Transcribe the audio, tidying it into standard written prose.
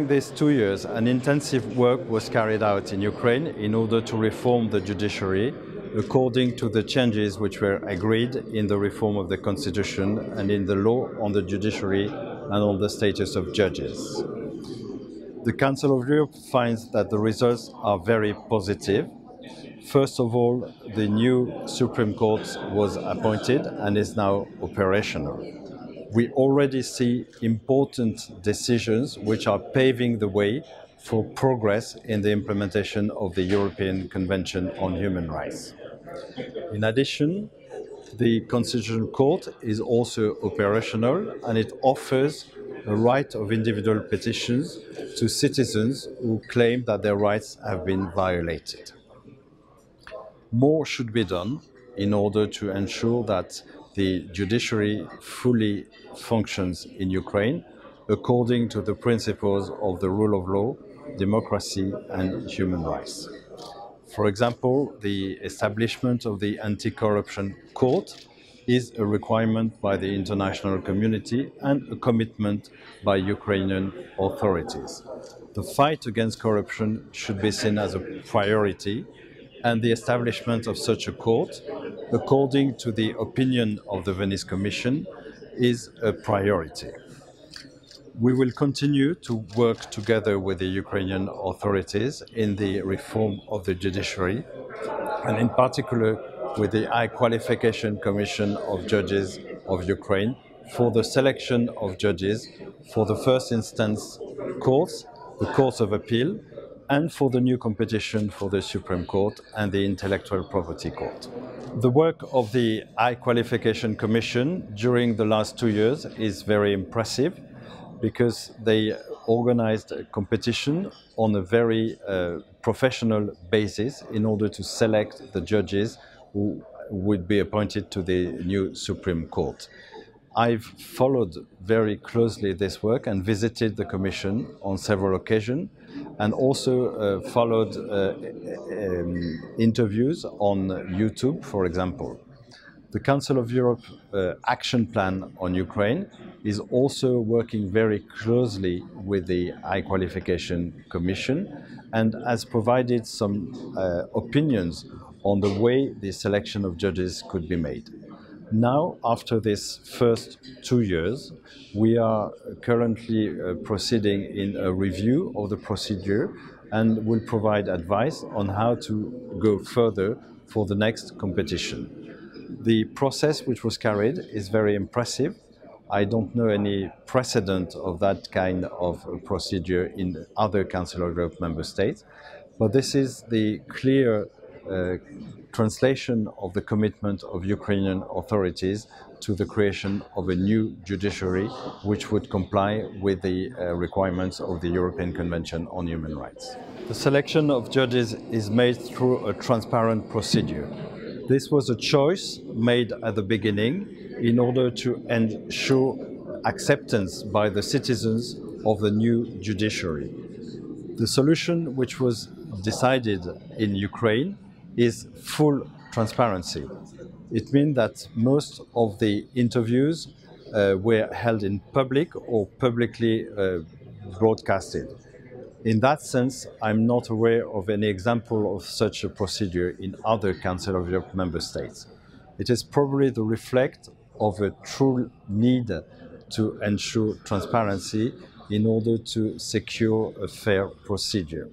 During these 2 years, an intensive work was carried out in Ukraine in order to reform the judiciary according to the changes which were agreed in the reform of the constitution and in the law on the judiciary and on the status of judges. The Council of Europe finds that the results are very positive. First of all, the new Supreme Court was appointed and is now operational. We already see important decisions which are paving the way for progress in the implementation of the European Convention on Human Rights. In addition, the Constitutional Court is also operational and it offers a right of individual petitions to citizens who claim that their rights have been violated. More should be done in order to ensure that the judiciary fully functions in Ukraine according to the principles of the rule of law, democracy and human rights. For example, the establishment of the anti-corruption court is a requirement by the international community and a commitment by Ukrainian authorities. The fight against corruption should be seen as a priority, and the establishment of such a court, according to the opinion of the Venice Commission, is a priority. We will continue to work together with the Ukrainian authorities in the reform of the judiciary, and in particular with the High Qualification Commission of Judges of Ukraine for the selection of judges for the first instance courts, the Courts of Appeal, and for the new competition for the Supreme Court and the Intellectual Property Court. The work of the High Qualification Commission during the last 2 years is very impressive because they organized a competition on a very professional basis in order to select the judges who would be appointed to the new Supreme Court. I've followed very closely this work and visited the Commission on several occasions and also followed interviews on YouTube, for example. The Council of Europe Action Plan on Ukraine is also working very closely with the High Qualification Commission and has provided some opinions on the way the selection of judges could be made. Now, after this first 2 years, we are currently proceeding in a review of the procedure and will provide advice on how to go further for the next competition. The process which was carried is very impressive. I don't know any precedent of that kind of procedure in other Council of Europe member states, but this is the clear translation of the commitment of Ukrainian authorities to the creation of a new judiciary which would comply with the requirements of the European Convention on Human Rights. The selection of judges is made through a transparent procedure. This was a choice made at the beginning in order to ensure acceptance by the citizens of the new judiciary. The solution which was decided in Ukraine is full transparency. It means that most of the interviews were held in public or publicly broadcasted. In that sense, I'm not aware of any example of such a procedure in other Council of Europe member states. It is probably the reflect of a true need to ensure transparency in order to secure a fair procedure.